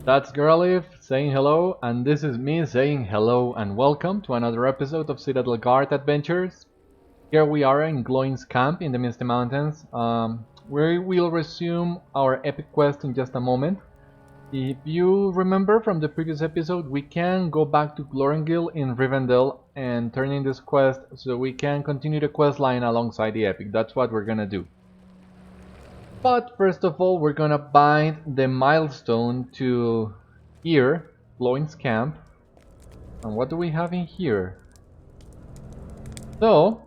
That's Girlif saying hello, and this is me saying hello and welcome to another episode of Citadel Guard Adventures. Here we are in Gloin's camp in the Misty Mountains. We will resume our epic quest in just a moment. If you remember from the previous episode, we can go back to Glóin in Rivendell and turn in this quest so we can continue the quest line alongside the epic. That's what we're gonna do. But first of all, we're gonna bind the milestone to here, Gloin's camp. And what do we have in here? So,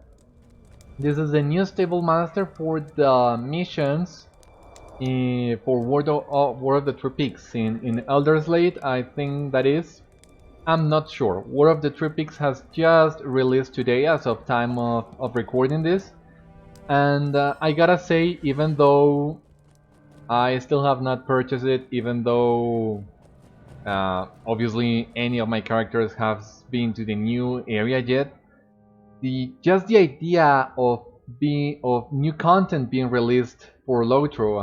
this is the new stable master for the missions for War of the Three Peaks in Elderslate, I think that is. I'm not sure. War of the Three Peaks has just released today as of time of recording this. And I gotta say, even though I still have not purchased it, even though obviously any of my characters have been to the new area yet, just the idea of new content being released for LOTRO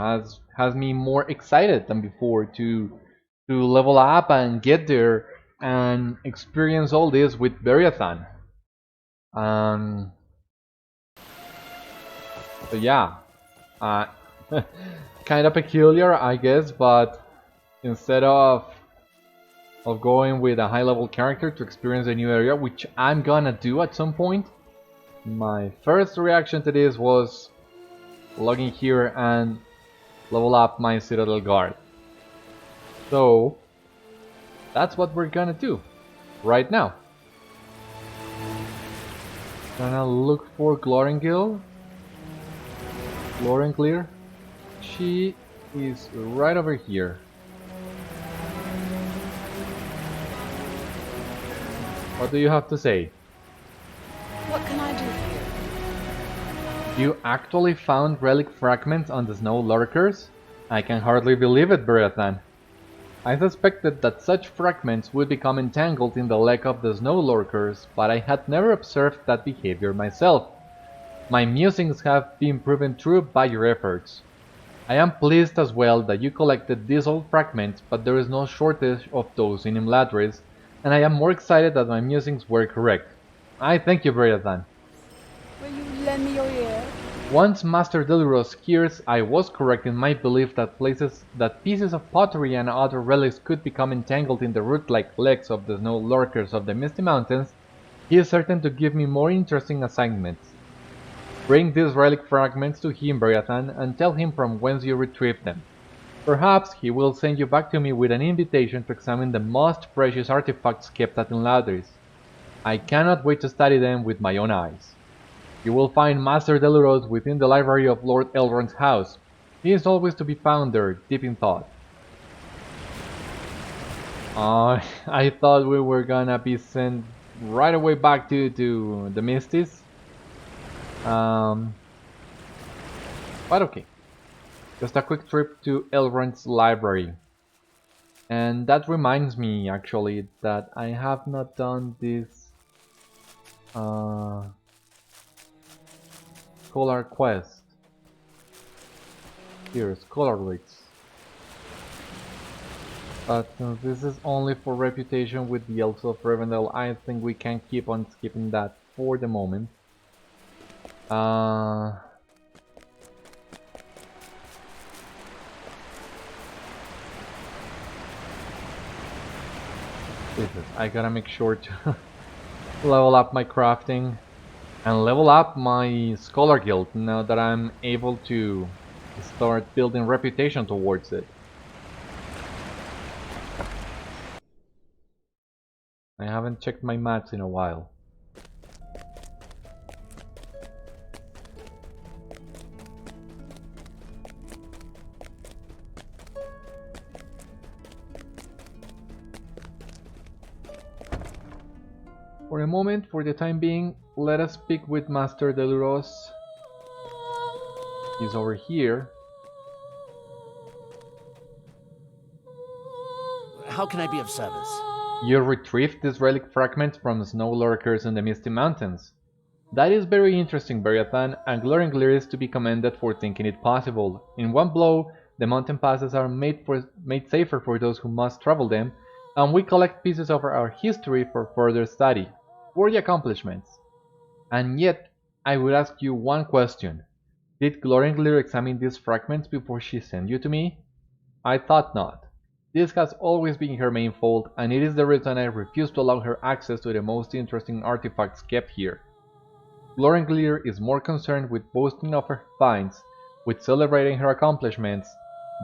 has me more excited than before to level up and get there and experience all this with Beriathan. So yeah, kind of peculiar, I guess, but instead of going with a high level character to experience a new area, which I'm gonna do at some point, my first reaction to this was log in here and level up my Citadel guard. So that's what we're gonna do right now. Gonna look for Glóin. She is right over here. What do you have to say? What can I do for you? You actually found relic fragments on the snow lurkers? I can hardly believe it, Beriathan. I suspected that such fragments would become entangled in the leg of the snow lurkers, but I had never observed that behavior myself. My musings have been proven true by your efforts. I am pleased as well that you collected these old fragments, but there is no shortage of those in Imladris, and I am more excited that my musings were correct. I thank you, Beriathan. Will you lend me your ear? Once Master Deluros hears I was correct in my belief that pieces of pottery and other relics could become entangled in the root-like legs of the snow lurkers of the Misty Mountains, he is certain to give me more interesting assignments. Bring these relic fragments to him, Beriathan, and tell him from whence you retrieved them. Perhaps he will send you back to me with an invitation to examine the most precious artifacts kept at Imladris. I cannot wait to study them with my own eyes. You will find Master Deluros within the library of Lord Elrond's house. He is always to be found there, deep in thought. I thought we were gonna be sent right away back to the Misties. But okay. Just a quick trip to Elrond's library. And that reminds me, actually, that I have not done this Scholar quest. Here, Scholar Wights. But since this is only for reputation with the Elves of Rivendell, I think we can keep on skipping that for the moment. I gotta make sure to level up my crafting and level up my Scholar Guild now that I'm able to start building reputation towards it. I haven't checked my mats in a while. For a moment, for the time being, let us speak with Master Deluros. He's over here. How can I be of service? You retrieved these relic fragments from snow lurkers in the Misty Mountains. That is very interesting, Beriathan, and Glóin is to be commended for thinking it possible. In one blow, The mountain passes are made safer for those who must travel them, and we collect pieces of our history for further study. Worthy accomplishments. And yet, I would ask you one question. Did Glóin examine these fragments before she sent you to me? I thought not. This has always been her main fault, and it is the reason I refuse to allow her access to the most interesting artifacts kept here. Glóin is more concerned with boasting of her finds, with celebrating her accomplishments,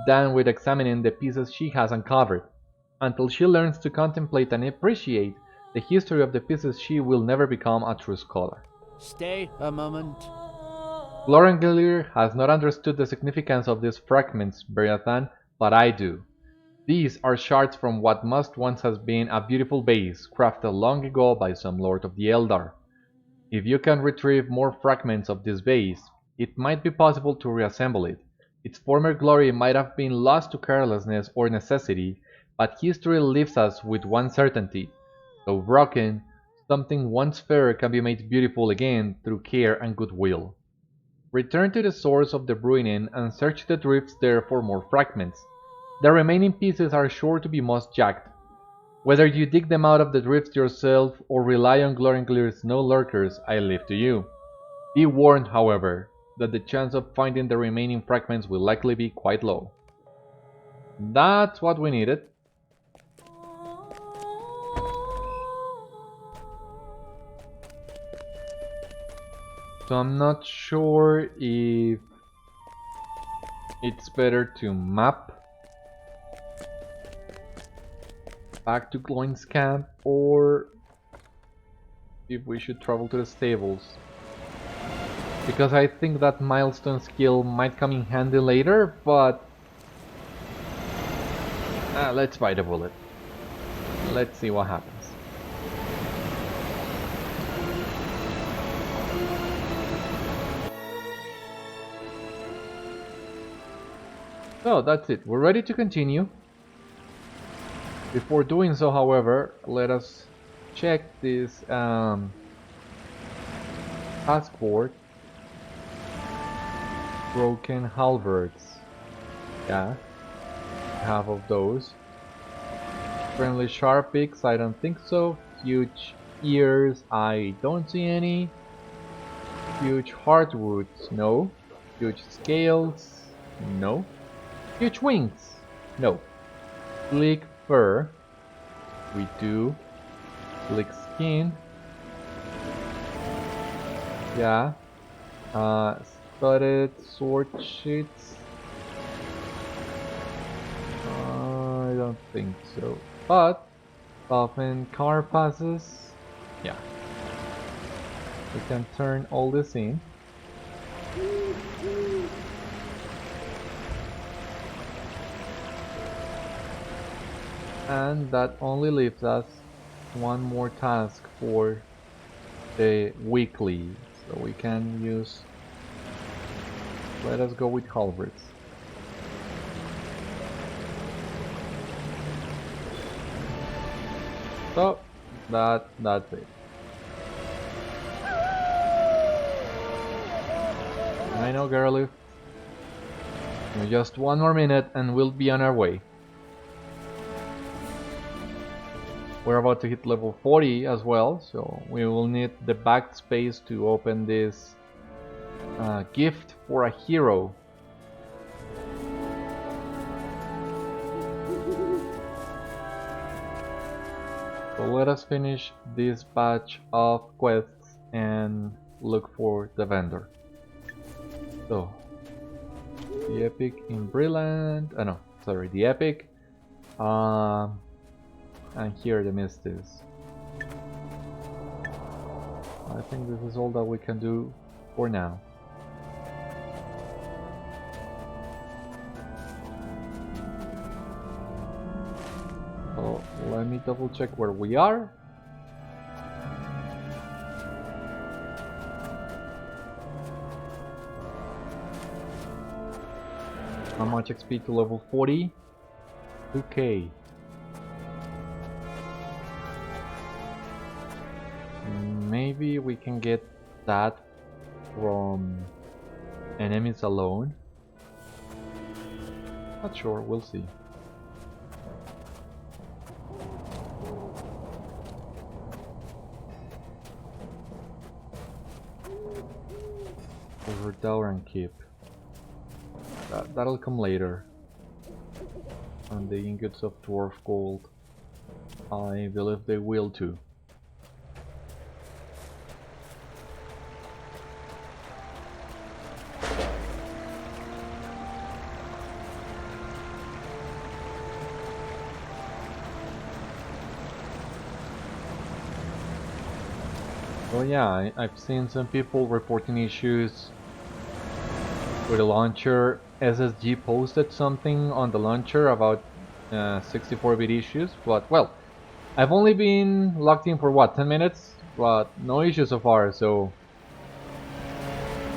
than with examining the pieces she has uncovered. Until she learns to contemplate and appreciate the history of the pieces, she will never become a true scholar. Stay a moment. Glóin has not understood the significance of these fragments, Beriathan, but I do. These are shards from what must once have been a beautiful vase, crafted long ago by some lord of the Eldar. If you can retrieve more fragments of this vase, it might be possible to reassemble it. Its former glory might have been lost to carelessness or necessity, but history leaves us with one certainty. Though broken, something once fair can be made beautiful again through care and goodwill. Return to the source of the ruining and search the drifts there for more fragments. The remaining pieces are sure to be moss-jagged. Whether you dig them out of the drifts yourself or rely on Glóin's snow lurkers, I leave to you. Be warned, however, that the chance of finding the remaining fragments will likely be quite low. That's what we needed. So I'm not sure if it's better to map back to Glóin's camp or if we should travel to the stables. Because I think that milestone skill might come in handy later, but let's bite a bullet. Let's see what happens. So that's it, we're ready to continue. Before doing so, however, let us check this passport. Broken halberds. Yeah, half of those. Friendly sharp picks, I don't think so. Huge ears, I don't see any. Huge hardwoods, no. Huge scales, no. Huge wings, no. Sleek fur, we do. Sleek skin, yeah. Studded sword sheets, I don't think so. But often car passes, yeah. We can turn all this in. And that only leaves us one more task for the weekly, so we can use, let us go with halberds. So that's it. I know, girlie. Just one more minute and we'll be on our way. We're about to hit level 40 as well, so we will need the backspace to open this gift for a hero. So let us finish this batch of quests and look for the vendor. So, the epic in Brilliant, no, sorry, the epic. And here the mist is. I think this is all that we can do for now. So let me double check where we are. How much XP to level 40? 2k. Maybe we can get that from enemies alone. Not sure, we'll see. Over Dourhand Keep. That'll come later. And the ingots of dwarf gold. I believe they will too. So yeah, I've seen some people reporting issues with the launcher. SSG posted something on the launcher about 64-bit issues, but well, I've only been logged in for what, 10 minutes? But no issues so far, so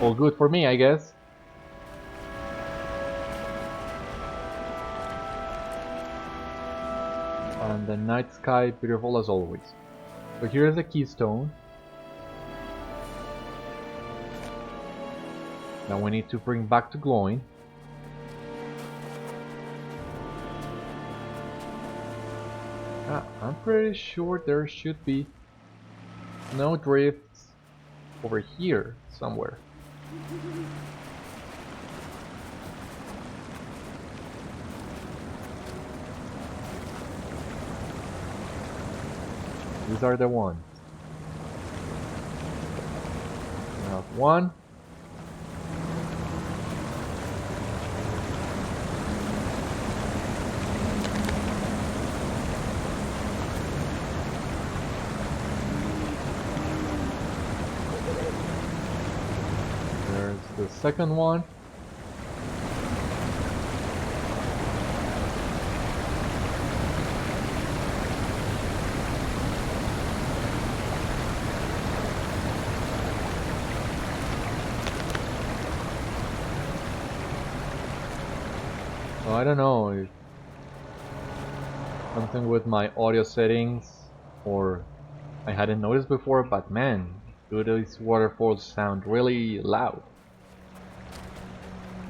all good for me, I guess. And the night sky beautiful as always. So here's the keystone. Now we need to bring back to Glóin. I'm pretty sure there should be no drifts over here somewhere. These are the ones. We have one. The second one. So I don't know if something with my audio settings or I hadn't noticed before, but man, do these waterfalls sound really loud.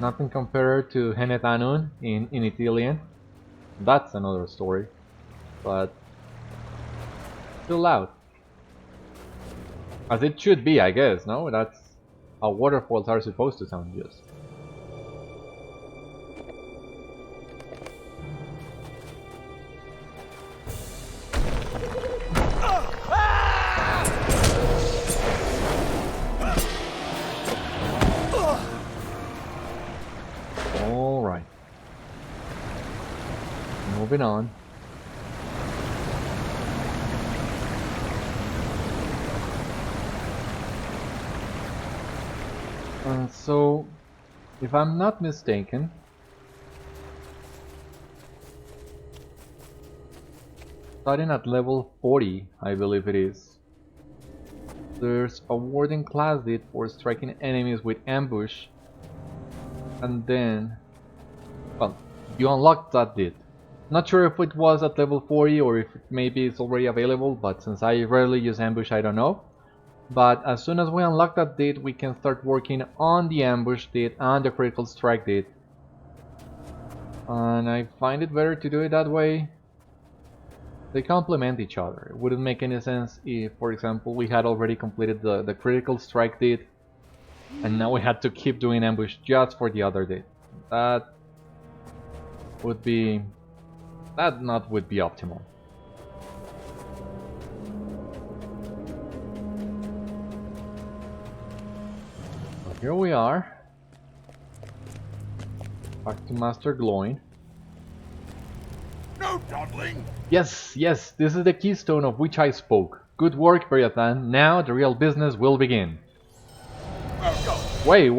Nothing compared to Henethanun in Italian. That's another story. But still loud. As it should be, I guess, no? That's how waterfalls are supposed to sound just. Moving on. So, if I'm not mistaken, starting at level 40, I believe it is, there's a Warden class deed for striking enemies with ambush, and then, well, you unlock that deed. Not sure if it was at level 40 or if maybe it's already available, but since I rarely use ambush, I don't know. But as soon as we unlock that deed, we can start working on the ambush deed and the critical strike deed. And I find it better to do it that way. They complement each other. It wouldn't make any sense if, for example, we had already completed the critical strike deed and now we had to keep doing ambush just for the other deed. That would be optimal. So here we are. Back to Master Glóin. No dawdling! Yes, this is the keystone of which I spoke. Good work, Beriathan. Now the real business will begin. Wait!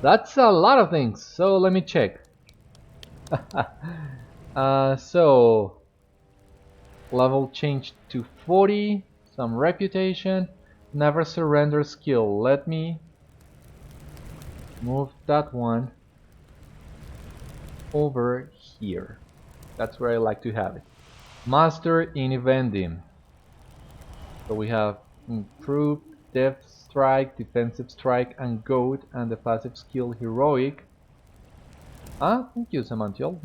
That's a lot of things, so let me check. So level changed to 40, some reputation, never surrender skill. Let me move that one over here. That's where I like to have it. Master in Evendim. So we have improved depth Strike, Defensive Strike, and Goat, and the passive skill Heroic. Ah, thank you, Samantiel,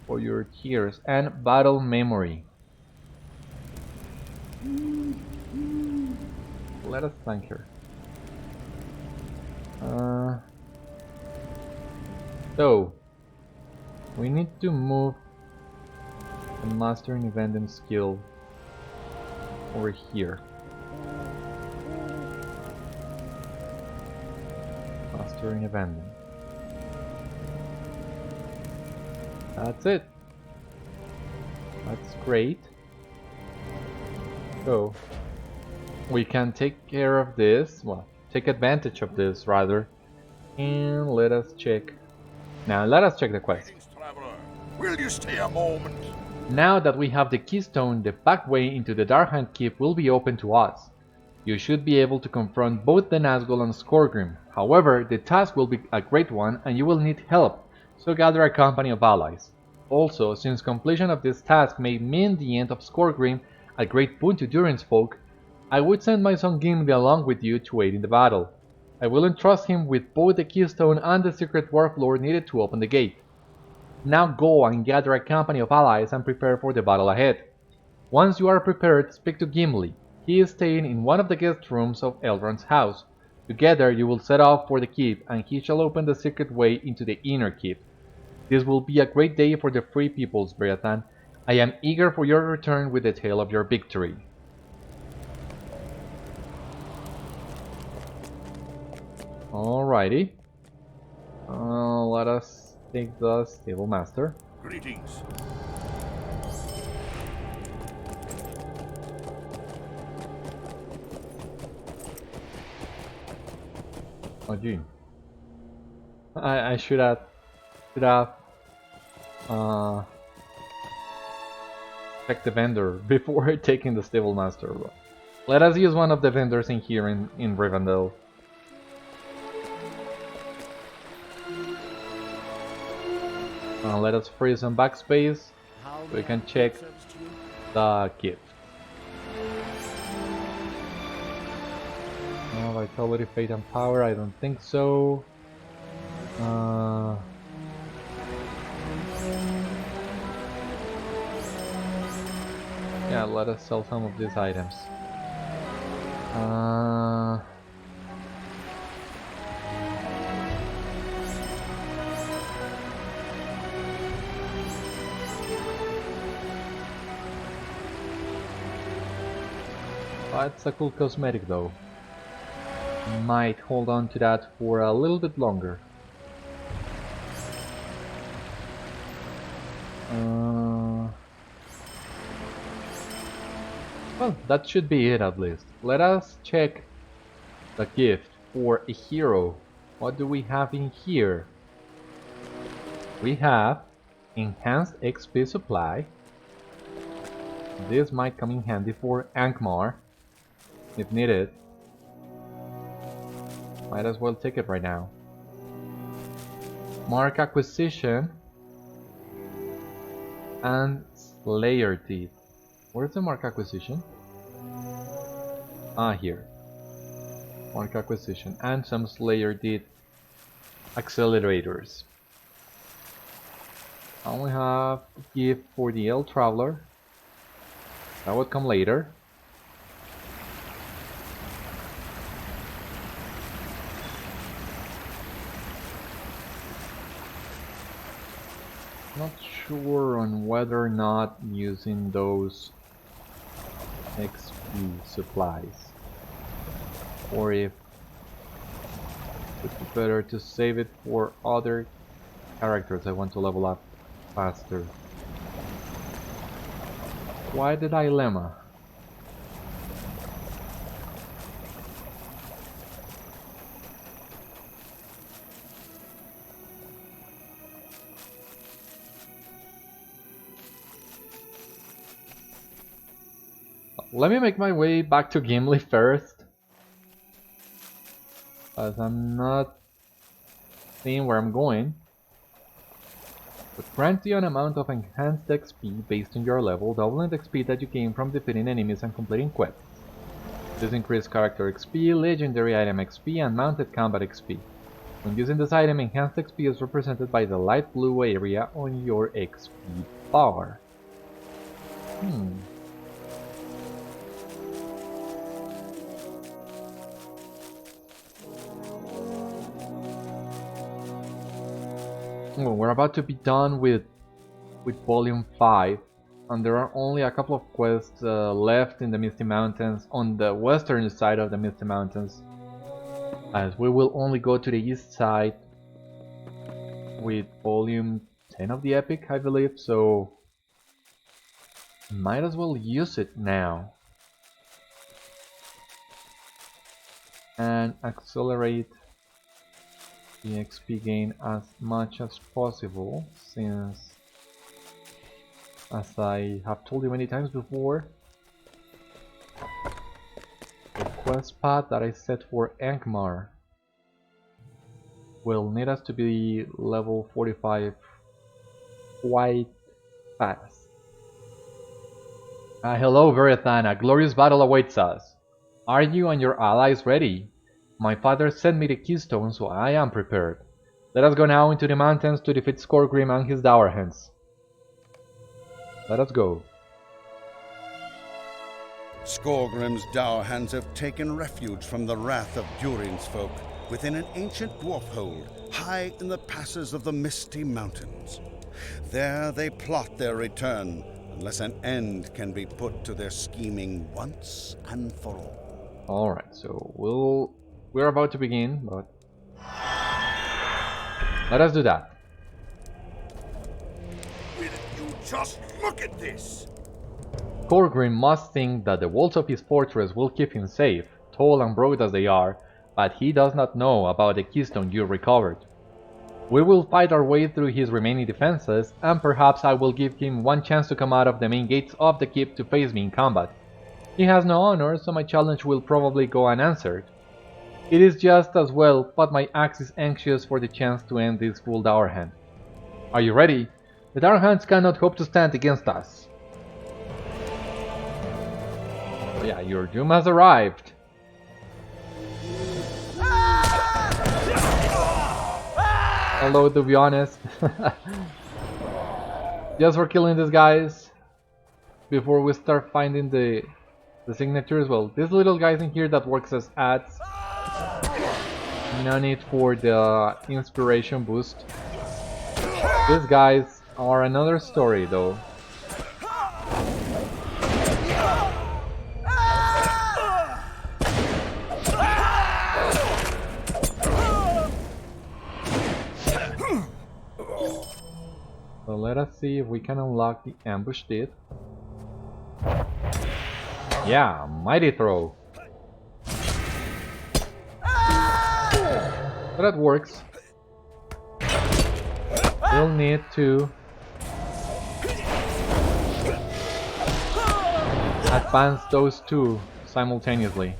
for your tears. And Battle Memory. Let us thank her. So, we need to move the Mastering Event skill over here. Mastering Event. That's it. That's great. So, we can take care of this, well, take advantage of this rather, and let us check. Now let us check the quest. Will you stay a moment? Now that we have the keystone, the back way into the Dourhand keep will be open to us. You should be able to confront both the Nazgûl and Skorgrim. However, the task will be a great one and you will need help, so gather a company of allies. Also, since completion of this task may mean the end of Skorgrim, a great boon to Durin's folk, I would send my son Gimli along with you to aid in the battle. I will entrust him with both the keystone and the secret dwarf lore needed to open the gate. Now go and gather a company of allies and prepare for the battle ahead. Once you are prepared, speak to Gimli. He is staying in one of the guest rooms of Elrond's house. Together you will set off for the keep, and he shall open the secret way into the inner keep. This will be a great day for the free peoples, Beriathan. I am eager for your return with the tale of your victory. Alrighty. Let us take the Stable Master. Greetings. Oh, gee. I should have checked the vendor before taking the Stable Master. Let us use one of the vendors in here in Rivendell. Let us free some backspace so we can check the gift. Vitality, Fate, and Power, I don't think so. Yeah, let us sell some of these items. It's a cool cosmetic though. Might hold on to that for a little bit longer. Well, that should be it at least. Let us check the gift for a hero. What do we have in here? We have enhanced XP supply. This might come in handy for Angmar if needed. Might as well take it right now. Mark Acquisition and Slayer Teeth. Where's the Mark Acquisition? Ah, here. Mark Acquisition and some Slayer Teeth accelerators. And we have a gift for the Elf Traveler. That would come later. Not sure on whether or not using those XP supplies, or if it would be better to save it for other characters I want to level up faster. Why the dilemma? Let me make my way back to Gimli first, as I'm not seeing where I'm going. But grant you an amount of enhanced XP based on your level, doubling the XP that you gain from defeating enemies and completing quests. This increases character XP, legendary item XP, and mounted combat XP. When using this item, enhanced XP is represented by the light blue area on your XP bar. Well, we're about to be done with Volume 5, and there are only a couple of quests left in the Misty Mountains, on the western side of the Misty Mountains, as we will only go to the east side with Volume 10 of the Epic, I believe, so might as well use it now and accelerate the XP gain as much as possible, since, as I have told you many times before, the quest path that I set for Angmar will need us to be level 45 quite fast. Hello Beriathan, a glorious battle awaits us. Are you and your allies ready? My father sent me the keystone, so I am prepared. Let us go now into the mountains to defeat Skorgrim and his Dourhands. Let us go. Skorgrim's Dourhands have taken refuge from the wrath of Durin's folk within an ancient dwarf hold high in the passes of the Misty Mountains. There they plot their return, unless an end can be put to their scheming once and for all. Alright, so we're about to begin, but let us do that. Will you just look at this? Skorgrim must think that the walls of his fortress will keep him safe, tall and broad as they are, but he does not know about the keystone you recovered. We will fight our way through his remaining defenses, and perhaps I will give him one chance to come out of the main gates of the keep to face me in combat. He has no honor, so my challenge will probably go unanswered. It is just as well, but my axe is anxious for the chance to end this fool Dourhand. Are you ready? The Dourhands cannot hope to stand against us. So yeah, your doom has arrived. Although, to be honest, just for killing these guys before we start finding the signatures. Well, these little guys in here that works as ads. No need for the inspiration boost. These guys are another story though. So let us see if we can unlock the ambush deed. Yeah, mighty throw. So that works. We'll need to advance those two simultaneously.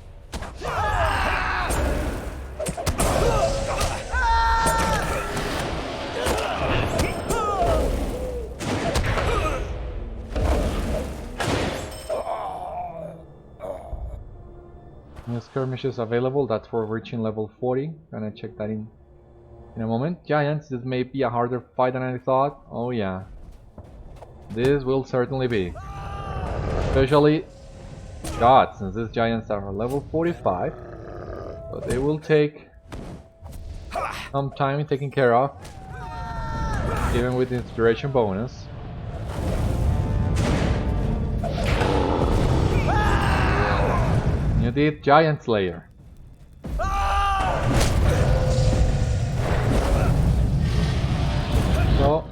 New skirmishes available, that's for reaching level 40. Gonna check that in a moment. Giants, this may be a harder fight than I thought. Oh yeah. This will certainly be. Especially God, since these giants are level 45. So they will take some time taking care of. Even with the inspiration bonus. You did Giant Slayer. So,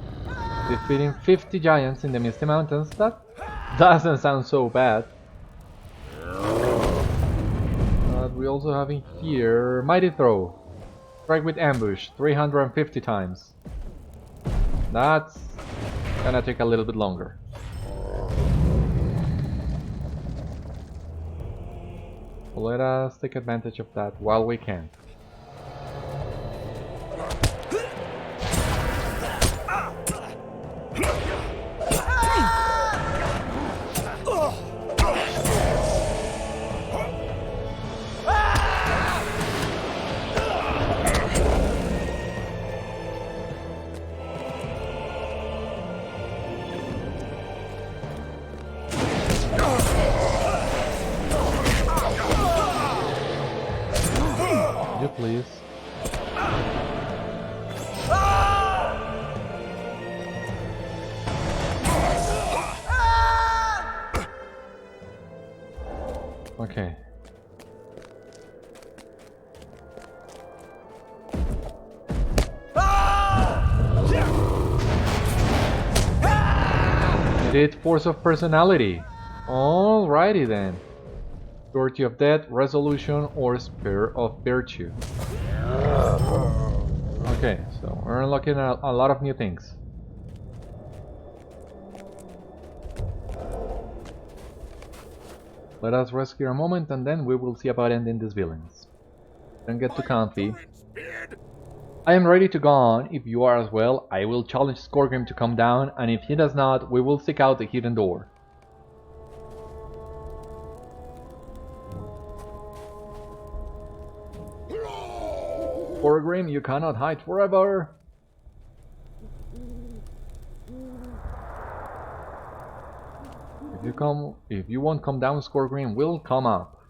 defeating 50 giants in the Misty Mountains, that doesn't sound so bad. But we also have in here Mighty Throw. Strike with ambush 350 times. That's gonna take a little bit longer. Let us take advantage of that while we can. you please? Okay. It is force of personality. Alrighty then. Purity of death, resolution, or spare of virtue. Okay, so we're unlocking a lot of new things. Let us rest here a moment and then we will see about ending these villains. Don't get too comfy. I am ready to go on. If you are as well, I will challenge Skorgrim to come down, and if he does not, we will seek out the hidden door. Skorgrim, you cannot hide forever! If you won't come down, Skorgrim will come up.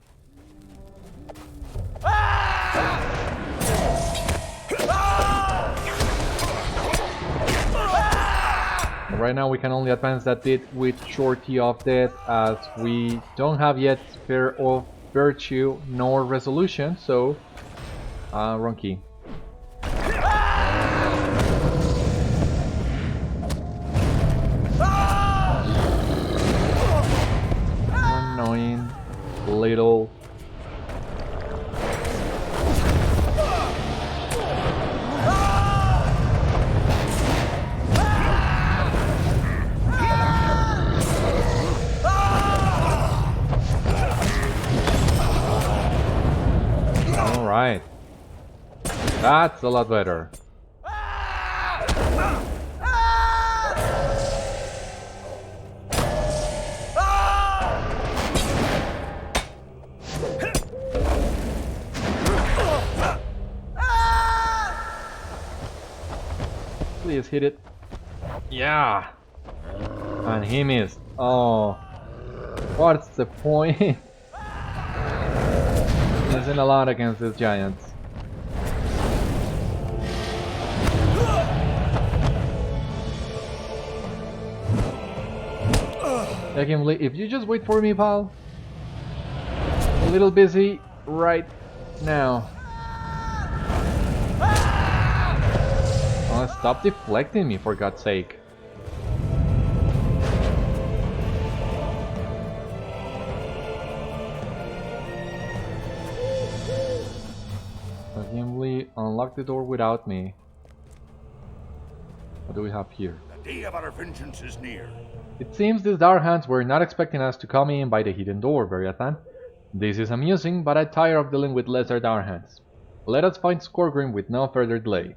Right now we can only advance that bit with Purity of Death, as we don't have yet Spare of Virtue nor Resolution, so wrong key. Annoying little. Alright. That's a lot better. Please hit it. Yeah. And he missed. Oh. What's the point? Missing a lot against these giants. Yeah, Gimli, if you just wait for me, pal. A little busy right now. Oh, stop deflecting me, for God's sake. Gimli, unlock the door without me. What do we have here? The day of our vengeance is near. It seems these Dourhands were not expecting us to come in by the hidden door, Beriathan. This is amusing, but I'm tired of dealing with lesser Dourhands. Let us find Skorgrim with no further delay.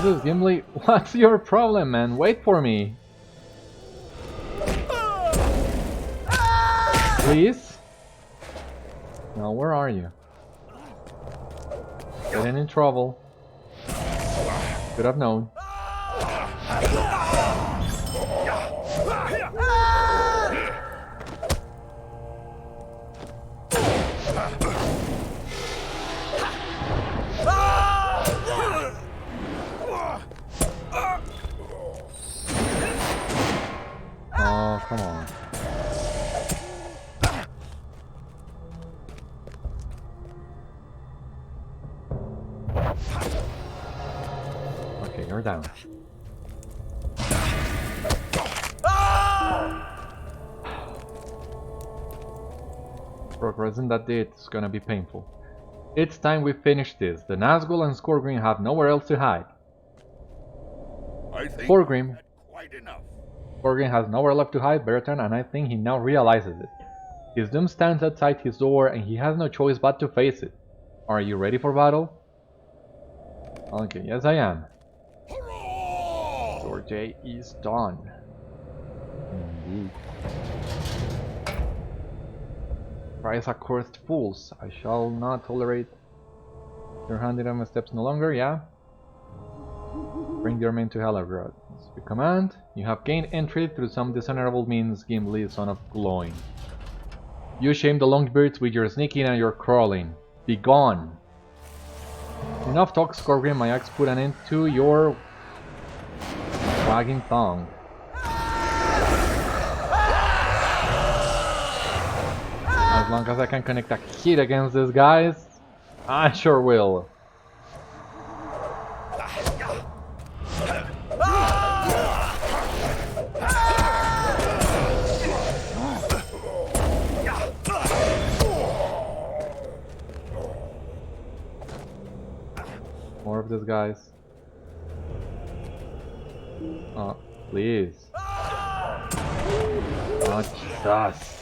Jesus, Gimli, what's your problem, man? Wait for me. Please? Now, where are you? Getting in trouble. Could have known. Oh, come on. Okay, you're down. Progressing that date is gonna be painful. It's time we finish this. The Nazgûl and Skorgrim have nowhere else to hide. I think Skorgrim. that's quite enough. Skorgrim has nowhere left to hide, Beriathan, and I think he now realizes it. His doom stands outside his door, and he has no choice but to face it. Are you ready for battle? Okay, yes I am. Your day is done. Indeed. Rise accursed fools. I shall not tolerate your handing on my steps no longer, yeah? Bring your men to Helegrod. As you command, you have gained entry through some dishonorable means, Gimli, son of Glóin. You shame the Longbeards with your sneaking and your crawling. Be gone! Enough talk, Skorgrim. My axe put an end to your wagging tongue. As long as I can connect a hit against these guys, I sure will. More of these guys. Oh, please. Not just.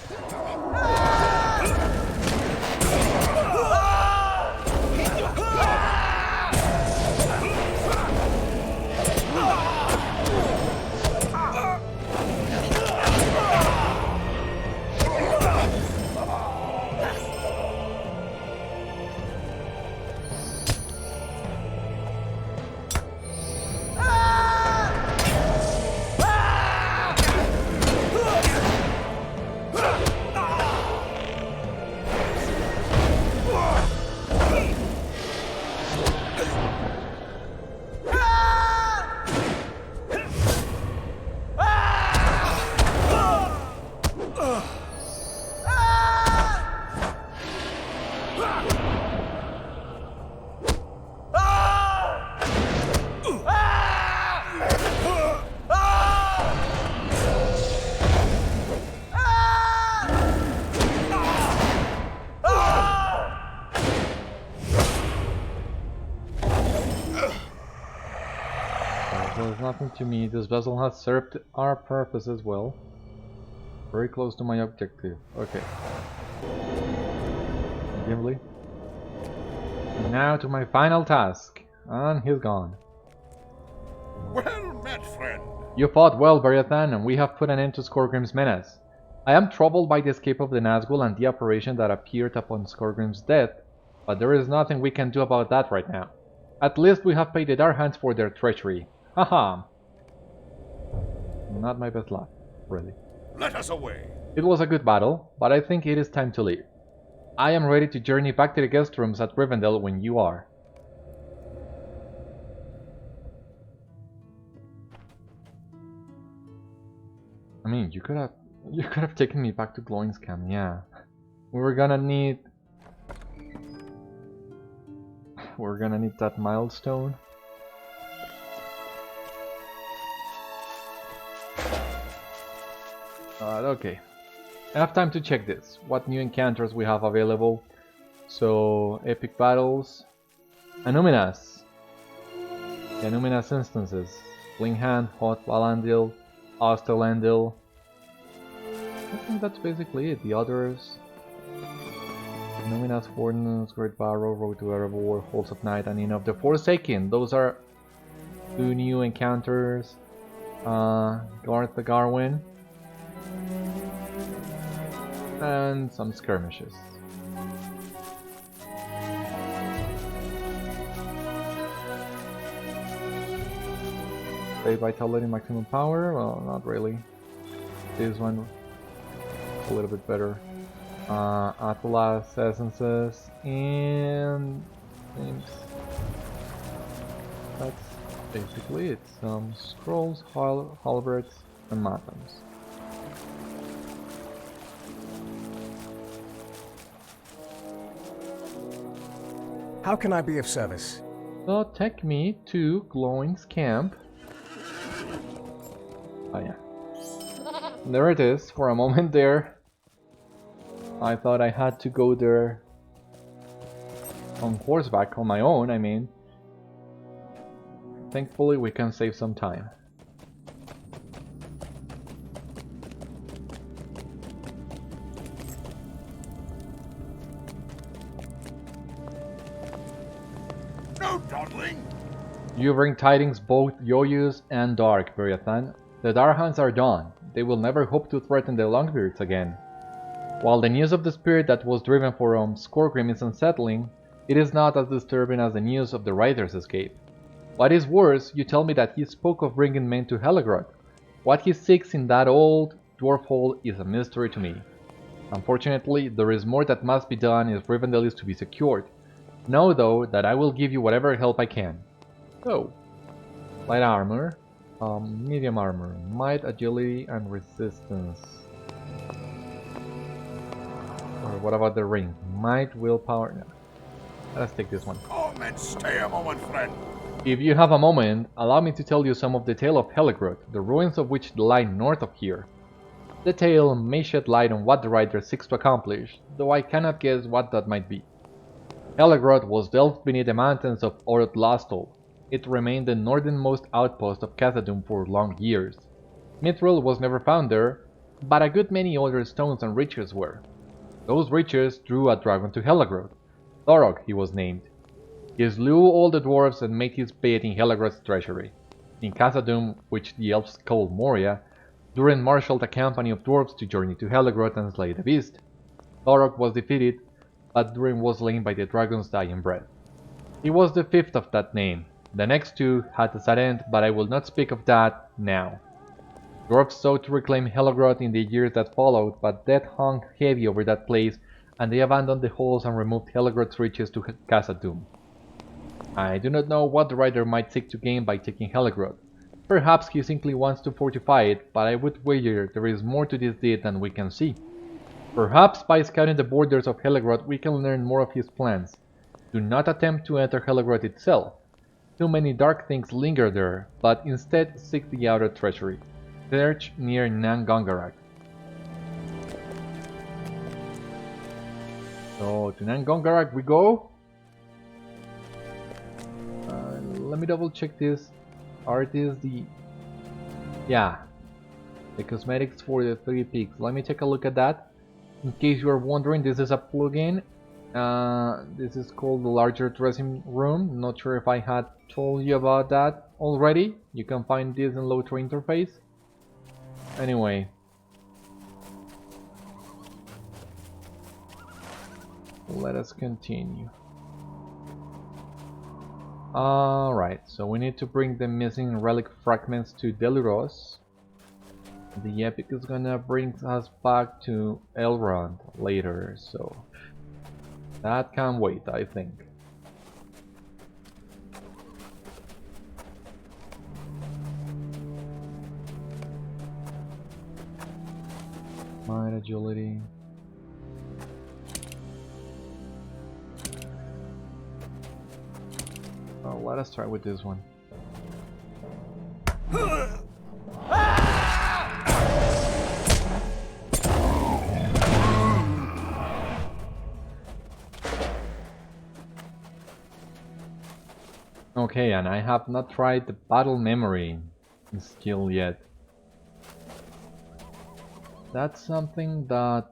Nothing to me. This vessel has served our purposes well. Very close to my objective. Okay. Gimli. And now to my final task. And he's gone. Well met, friend. You fought well, Beriathan, and we have put an end to Skorgrim's menace. I am troubled by the escape of the Nazgûl and the apparition that appeared upon Skorgrim's death, but there is nothing we can do about that right now. At least we have paid the Dourhands for their treachery. Haha! Not my best luck, really. Let us away. It was a good battle, but I think it is time to leave. I am ready to journey back to the guest rooms at Rivendell when you are. I mean, you could have taken me back to Glóin's camp, yeah. We're gonna need that milestone. Okay. I have time to check this. What new encounters we have available. So, epic battles. Anuminas. The Anuminas instances. Linghand, Hot Valandil, Osterlandil. I think that's basically it. The others. Anuminas, Warden, Great Barrow, Road to Erebor, Halls of Night, and Inn of the Forsaken. Those are two new encounters. Garth the Garwin. And some skirmishes. Save vitality, maximum power? Well, not really. This one a little bit better. Atlas essences and names. That's basically it. Some scrolls, halberds, and matams. How can I be of service? So take me to Glóin's camp. Oh yeah. There it is. For a moment there, I thought I had to go there on horseback on my own, I mean. Thankfully we can save some time. No dawdling! You bring tidings both joyous and dark, Beriathan. The Dourhands are done. They will never hope to threaten the Longbeards again. While the news of the spirit that was driven from Skorgrim is unsettling, it is not as disturbing as the news of the rider's escape. What is worse, you tell me that he spoke of bringing men to Helegrod. What he seeks in that old dwarf hole is a mystery to me. Unfortunately, there is more that must be done if Rivendell is to be secured. Know, though, that I will give you whatever help I can. So, light armor, medium armor, might, agility, and resistance. Or what about the ring? Might, willpower. No. Let's take this one. Come and stay a moment, friend. If you have a moment, allow me to tell you some of the tale of Helegrod, the ruins of which lie north of here. The tale may shed light on what the writer seeks to accomplish, though I cannot guess what that might be. Helegrod was delved beneath the mountains of Orodlastol. It remained the northernmost outpost of Khazad-dûm for long years. Mithril was never found there, but a good many other stones and riches were. Those riches drew a dragon to Helegrod. Dourhand he was named. He slew all the dwarves and made his bed in Helegrod's treasury. In Khazad-dûm, which the elves called Moria, Dourhand marshaled a company of dwarves to journey to Helegrod and slay the beast. Dourhand was defeated, but Dourhand was slain by the dragon's dying breath. He was the fifth of that name. The next two had a sad end, but I will not speak of that now. Dwarves sought to reclaim Helegrod in the years that followed, but death hung heavy over that place, and they abandoned the halls and removed Helegrod's riches to Khazad-dûm. I do not know what the writer might seek to gain by taking Helegrod. Perhaps he simply wants to fortify it, but I would wager there is more to this deed than we can see. Perhaps by scouting the borders of Helegrod we can learn more of his plans. Do not attempt to enter Helegrod itself. Too many dark things linger there, but instead seek the outer treasury. Search near Nangongarak. So to Nangongarak we go. Let me double check this. Are these the... Yeah. The cosmetics for the 3 peaks. Let me take a look at that. In case you are wondering, this is a plugin. This is called the larger dressing room. Not sure if I had told you about that already. You can find this in LOTRO interface. Anyway. Let us continue. Alright, so we need to bring the missing relic fragments to Deluros. The epic is gonna bring us back to Elrond later, so that can wait, I think. Might, agility. Oh, let us try with this one. Okay, and I have not tried the battle memory skill yet. That's something that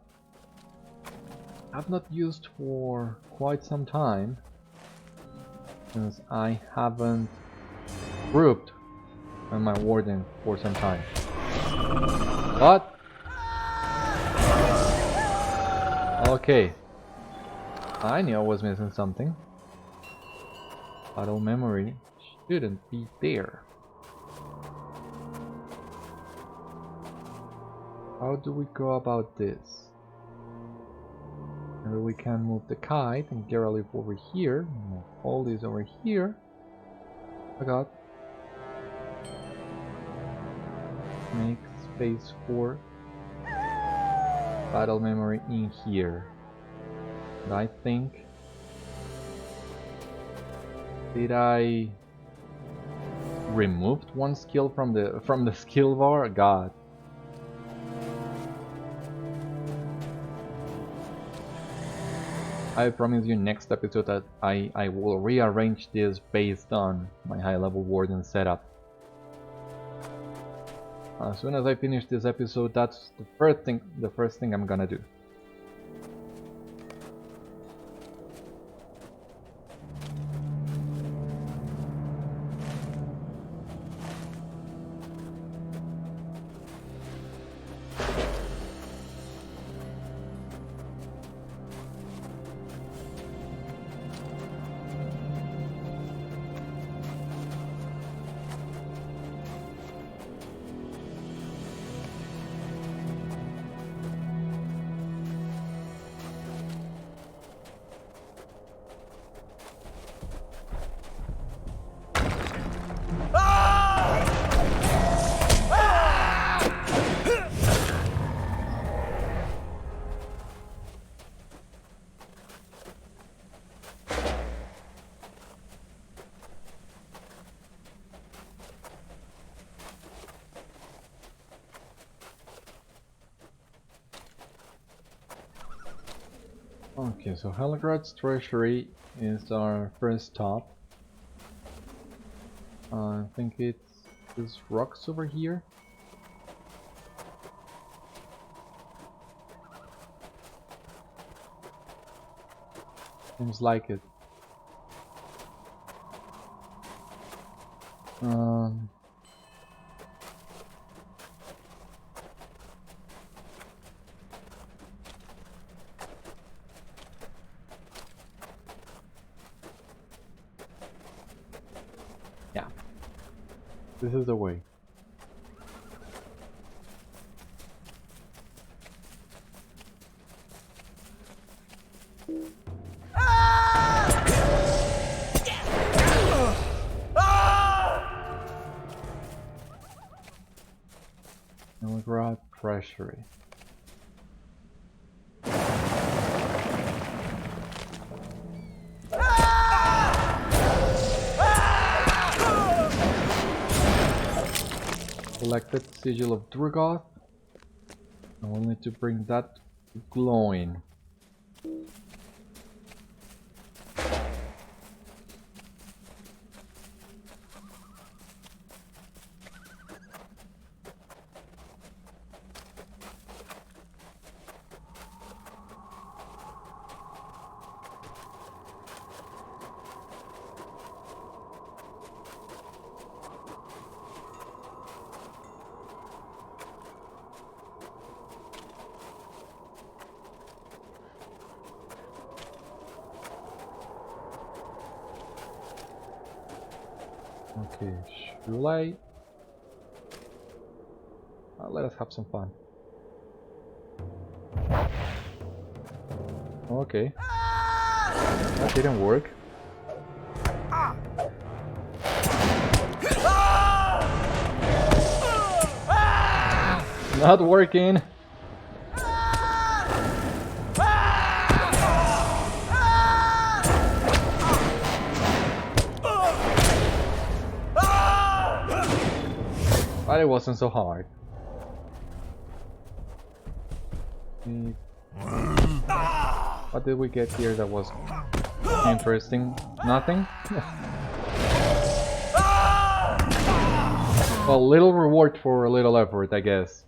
I've not used for quite some time, since I haven't grouped on my Warden for some time. But okay, I knew I was missing something. Battle memory shouldn't be there. How do we go about this? Maybe we can move the kite and Geralt over here. Move all these over here. I got. Make space for battle memory in here. And I think. Did I removed one skill from the skill bar? God. I promise you next episode that I will rearrange this based on my high level warden setup. As soon as I finish this episode, that's the first thing I'm gonna do. Okay, so Helegrod's treasury is our first stop. I think it's these rocks over here. Seems like it. Yeah, this is the way. Helegrod treasury. Collected sigil of Drugoth. And we'll need to bring that to Glóin. Okay, should I? Let us have some fun. Okay. That didn't work. Not working. But it wasn't so hard. What did we get here that was interesting? Nothing? Well, little reward for a little effort, I guess.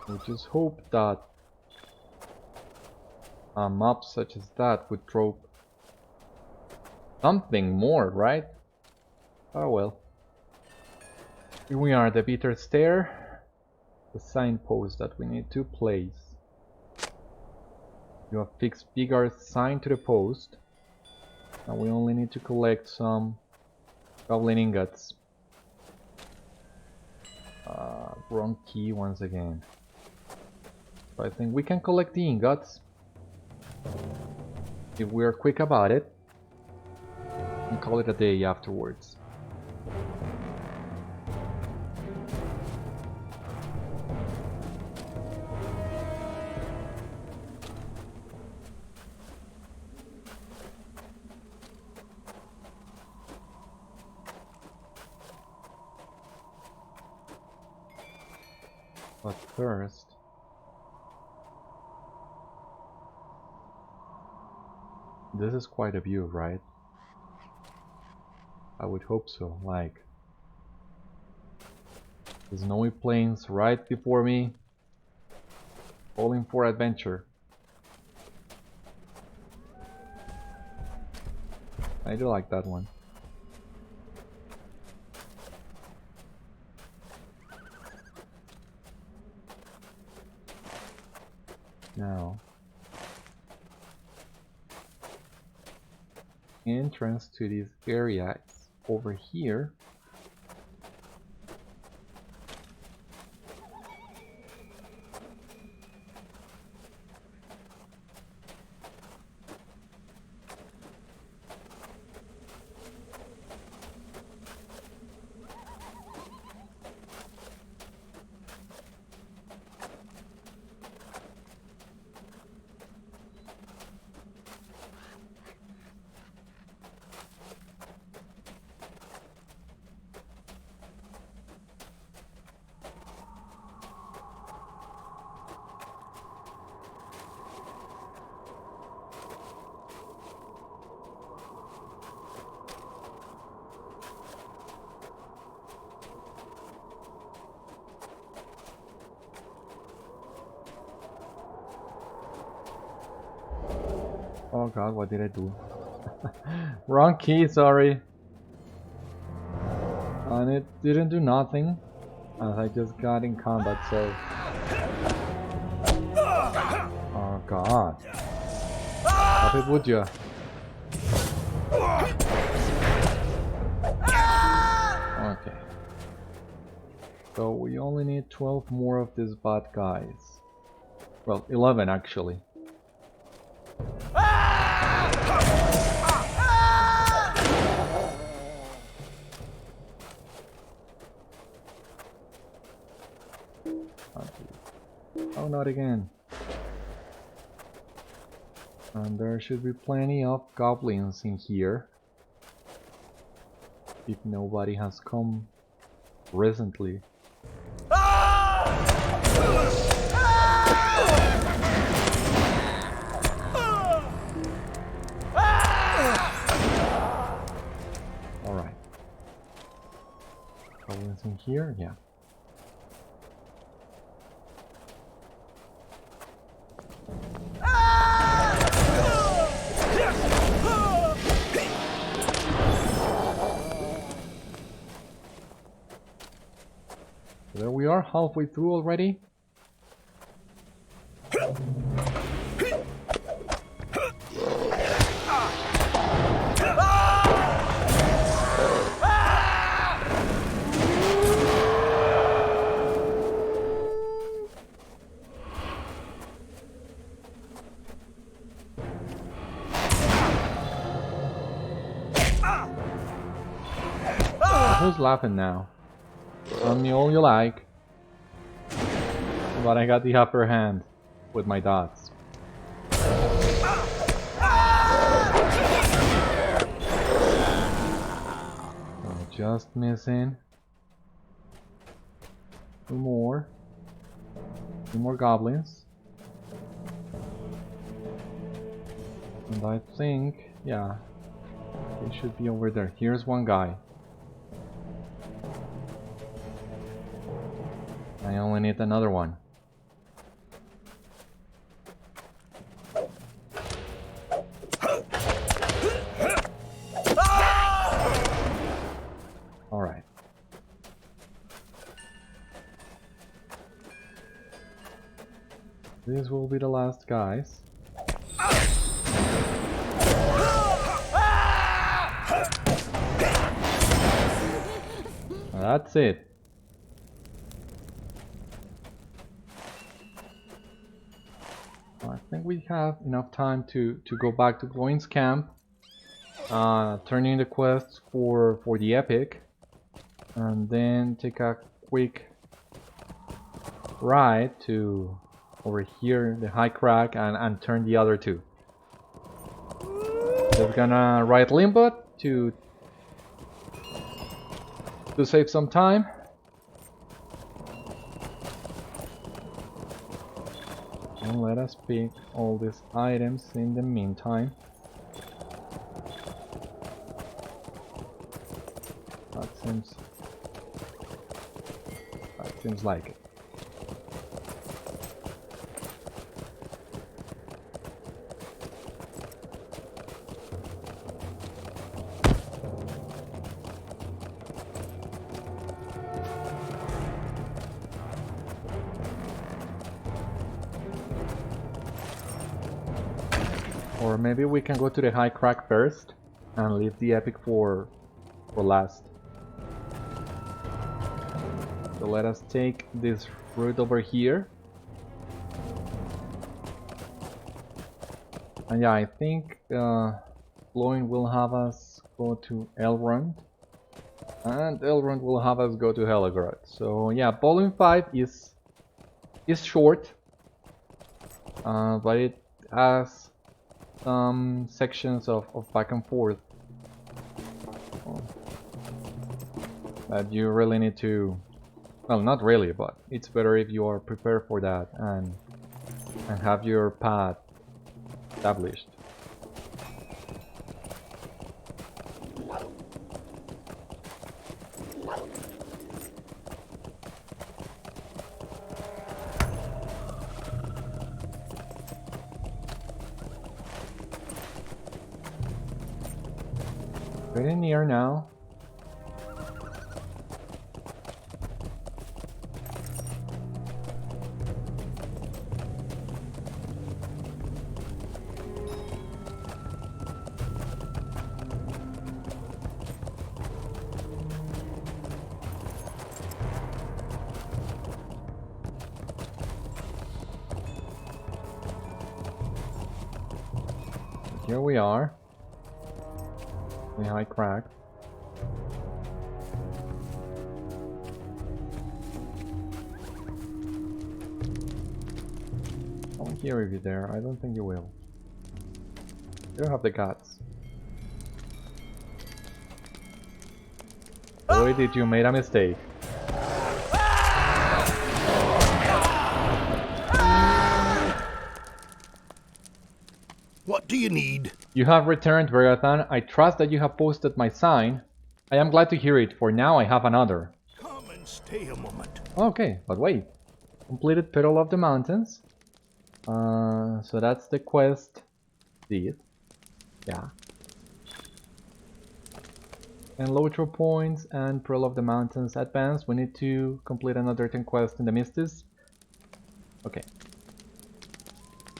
We just hope that a map such as that would drop something more, right? Oh well. Here we are, the bitter stair, the signpost that we need to place. You have fixed bigger sign to the post. Now we only need to collect some goblin ingots. Wrong key once again. So I think we can collect the ingots if we are quick about it, and call it a day afterwards. But first, This is quite a view, right? I would hope so, like the snowy plains right before me, calling for adventure. I do like that one. Now, entrance to this area is over here. Oh god, what did I do? Wrong key, sorry. And it didn't do nothing, as I just got in combat, so... Oh god. Stop it, would ya? Okay. So we only need 12 more of these bad guys. Well, 11 actually. Oh, not again. And there should be plenty of goblins in here. If nobody has come recently. Alright. Goblins in here? Yeah. There we are, halfway through already. Who's laughing now? Tell me all you like. But I got the upper hand with my dots. So just missing. Two more goblins. And I think, yeah, they should be over there. Here's one guy. I only need another one. Alright. These will be the last guys. That's it. I think we have enough time to go back to Gloin's camp, turn in the quests for the epic, and then take a quick ride to over here, the high crack, and turn the other two. Just gonna ride Limbo to save some time. And let us pick all these items in the meantime. That seems like it. Or maybe we can go to the high crack first and leave the epic for last. So let us take this route over here. And yeah, I think Gloin will have us go to Elrond. And Elrond will have us go to Helegrod. So yeah, volume 5 is short. But it has some sections of back and forth that you really need to, well, not really, but it's better if you are prepared for that and have your path established. Pretty near now. Here we are. The high crack. I won't hear you there. I don't think you will. You don't have the guts. Boy, did you made a mistake. What do you need? You have returned, Beriathan. I trust that you have posted my sign. I am glad to hear it, for now I have another. Come and stay a moment. Okay, but wait. Completed Petal of the Mountains. So that's the quest. See it? Yeah. And LOTRO points and Pearl of the Mountains advance. We need to complete another 10 quests in the Misties. Okay.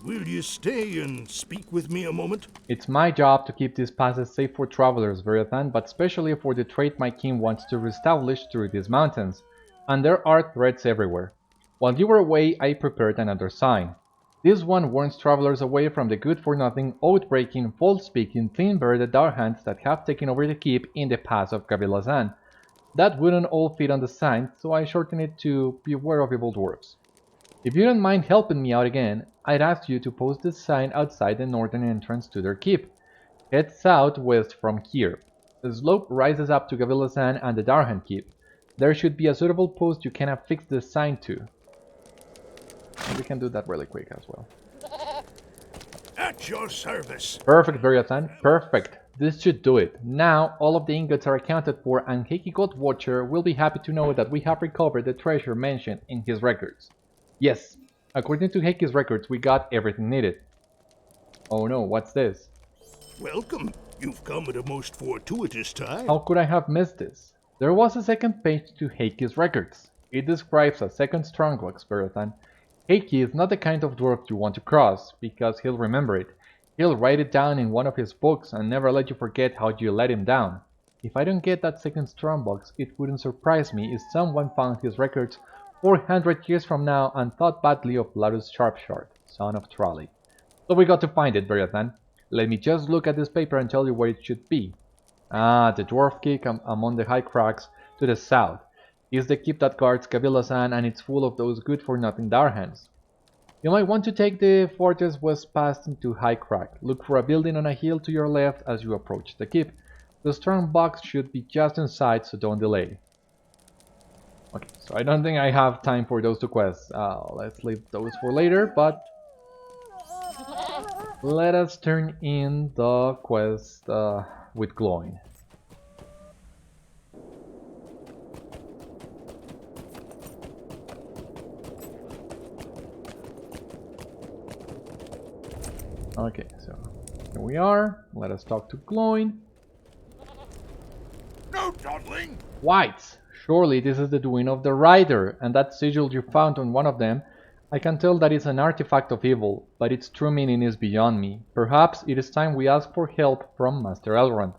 Will you stay and speak with me a moment? It's my job to keep these passes safe for travelers, Beriathan, but especially for the trade my king wants to reestablish through these mountains. And there are threats everywhere. While you were away, I prepared another sign. This one warns travelers away from the good-for-nothing, oath-breaking, false-speaking, thin-bearded Dourhands that have taken over the keep in the pass of Gabilazan. That wouldn't all fit on the sign, so I shortened it to Beware of Evil Dwarves. If you don't mind helping me out again, I'd ask you to post this sign outside the northern entrance to their keep. Head southwest from here. The slope rises up to Gabilazan and the Dourhand keep. There should be a suitable post you can affix the sign to. We can do that really quick as well. At your service. Perfect, Beriathan. Perfect. This should do it. Now, all of the ingots are accounted for, and Helegrod Watcher will be happy to know that we have recovered the treasure mentioned in his records. Yes, according to Heki's records, we got everything needed. Oh no, what's this? Welcome. You've come at a most fortuitous time. How could I have missed this? There was a second page to Heki's records. It describes a second strongbox, Beriathan. Heiki is not the kind of dwarf you want to cross, because he'll remember it. He'll write it down in one of his books and never let you forget how you let him down. If I don't get that second strongbox, it wouldn't surprise me if someone found his records 400 years from now and thought badly of Larus Sharpshard, son of Trolley. So we got to find it, Beriathan. Let me just look at this paper and tell you where it should be. Ah, the dwarf keep among the high cracks to the south. Is the keep that guards Gabilazan, and it's full of those good-for-nothing Dourhands. You might want to take the fortress west past into High Crack. Look for a building on a hill to your left as you approach the keep. The strong box should be just inside, so don't delay. Okay, so I don't think I have time for those two quests. Let's leave those for later, but let us turn in the quest with Glóin. Okay, so here we are. Let us talk to Gloin. No dawdling! Wights! Surely this is the doing of the rider, and that sigil you found on one of them. I can tell that it's an artifact of evil, but its true meaning is beyond me. Perhaps it is time we ask for help from Master Elrond.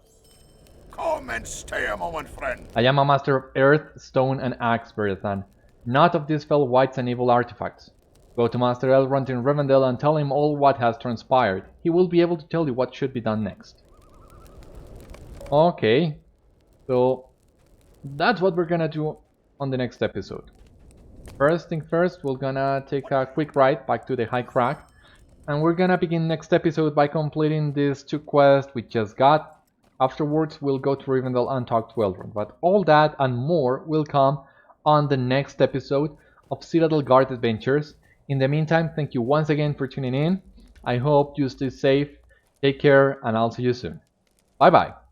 Come and stay a moment, friend. I am a master of earth, stone, and axe, Beriathan. Not of these fell wights and evil artifacts. Go to Master Elrond in Rivendell and tell him all what has transpired. He will be able to tell you what should be done next. Okay, so that's what we're gonna do on the next episode. First thing first, we're gonna take a quick ride back to the High Crag, and we're gonna begin next episode by completing these 2 quests we just got. Afterwards, we'll go to Rivendell and talk to Elrond, but all that and more will come on the next episode of Citadel Guard Adventures. In the meantime, thank you once again for tuning in. I hope you stay safe, take care, and I'll see you soon. Bye bye.